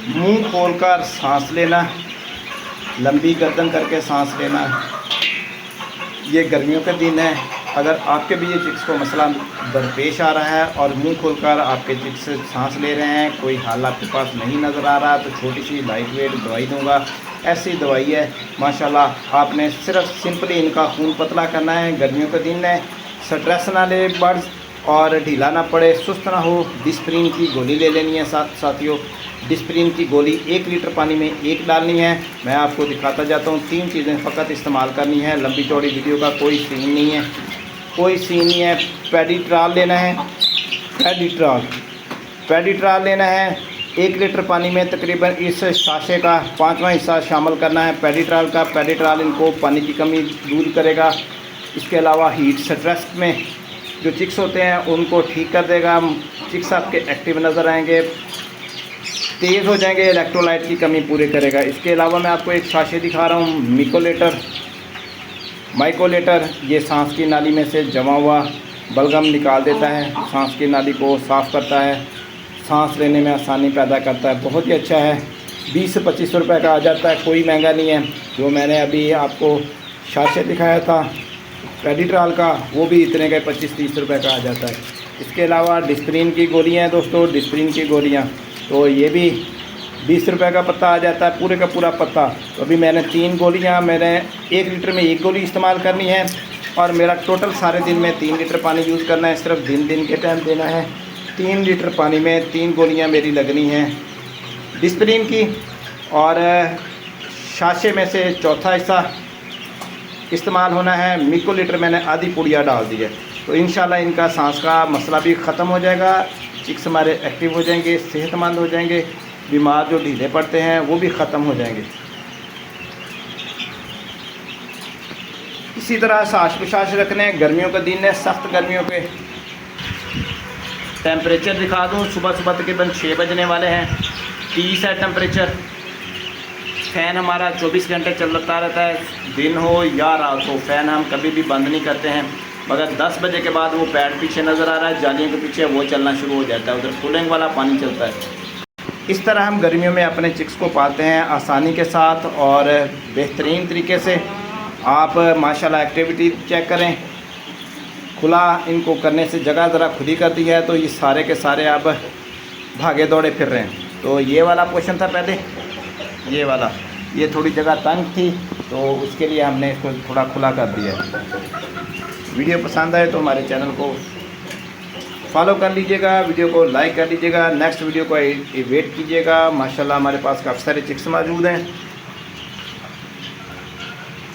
मुंह खोलकर सांस लेना, लंबी गर्दन करके सांस लेना। ये गर्मियों के दिन है, अगर आपके भी ये चिक्स को मसला दरपेश आ रहा है और मुंह खोलकर आपके चिक्स सांस ले रहे हैं, कोई हाल आपके पास नहीं नज़र आ रहा, तो छोटी सी लाइट वेट दवाई दूंगा। ऐसी दवाई है माशाल्लाह। आपने सिर्फ सिंपली इनका खून पतला करना है। गर्मियों के दिन है, स्ट्रेस ना ले बर्ड्स और ढीला ना पड़े, सुस्त ना हो। डिस्प्रिन की गोली ले लेनी है साथियों। डिस्प्रिन की गोली 1 लीटर पानी में 1 डालनी है। मैं आपको दिखाता जाता हूँ। 3 चीज़ें फ़कत इस्तेमाल करनी है। लंबी चौड़ी वीडियो का कोई सीन नहीं है, कोई सीन नहीं है। पेडिट्राल लेना है, पेडिट्राल लेना है। 1 लीटर पानी में तकरीबन इस साशे का 5वां हिस्सा शामिल करना है पेडिट्राल का। पेडिट्राल इनको पानी की कमी दूर करेगा। इसके अलावा हीट स्ट्रेस में जो चिक्स होते हैं उनको ठीक कर देगा। चिक्स आपके एक्टिव नज़र आएंगे, तेज़ हो जाएंगे, इलेक्ट्रोलाइट की कमी पूरी करेगा। इसके अलावा मैं आपको एक साशे दिखा रहा हूँ माइकोलेटर। ये सांस की नाली में से जमा हुआ बलगम निकाल देता है, सांस की नाली को साफ़ करता है, सांस लेने में आसानी पैदा करता है। बहुत ही अच्छा है। 20 से 25 रुपये का आ जाता है, कोई महंगा नहीं है। जो मैंने अभी आपको साशे दिखाया था पेडिट्राल का, वो भी इतने का 25-30 रुपये का आ जाता है। इसके अलावा डिस्प्रिन की गोलियाँ हैं दोस्तों, डिस्प्रिन की गोलियाँ, तो ये भी 20 रुपये का पत्ता आ जाता है, पूरे का पूरा पत्ता। तो अभी मैंने 3 गोलियाँ, मैंने 1 लीटर में 1 गोली इस्तेमाल करनी है और मेरा टोटल सारे दिन में 3 लीटर पानी यूज़ करना है। सिर्फ दिन के टाइम देना है। 3 लीटर पानी में 3 गोलियाँ मेरी लगनी हैं डिस्प्रिन की। और साशे में से चौथा हिस्सा इस्तेमाल होना है। मिकोलीटर मैंने आधी पुड़िया डाल दी है। तो इंशाल्लाह इनका सांस का मसला भी ख़त्म हो जाएगा। चिक्स हमारे एक्टिव हो जाएंगे, सेहतमंद हो जाएंगे, बीमार जो ढीले पड़ते हैं वो भी ख़त्म हो जाएंगे। इसी तरह सांस प्रश्वास रखने। गर्मियों का दिन है, सख्त गर्मियों के टेम्परेचर दिखा दूँ। सुबह तकरीबन 6 बजने वाले हैं। 30 है टेम्परेचर। फ़ैन हमारा 24 घंटे चलता रहता है, दिन हो या रात हो। फ़ैन हम कभी भी बंद नहीं करते हैं, मगर 10 बजे के बाद वो पैड पीछे नज़र आ रहा है, जालियों के पीछे वो चलना शुरू हो जाता है, उधर कूलिंग वाला पानी चलता है। इस तरह हम गर्मियों में अपने चिक्स को पालते हैं आसानी के साथ और बेहतरीन तरीके से। आप माशाल्लाह एक्टिविटी चेक करें। खुला इनको करने से जगह ज़रा खुली कर दी है, तो ये सारे के सारे अब भागे दौड़े फिर रहे हैं। तो ये वाला पोर्शन था पहले, ये वाला, ये थोड़ी जगह तंग थी, तो उसके लिए हमने इसको थोड़ा खुला कर दिया। वीडियो पसंद आए तो हमारे चैनल को फॉलो कर लीजिएगा, वीडियो को लाइक कर लीजिएगा, नेक्स्ट वीडियो को वेट कीजिएगा। माशाल्लाह हमारे पास काफ़ी सारे चिक्स मौजूद हैं।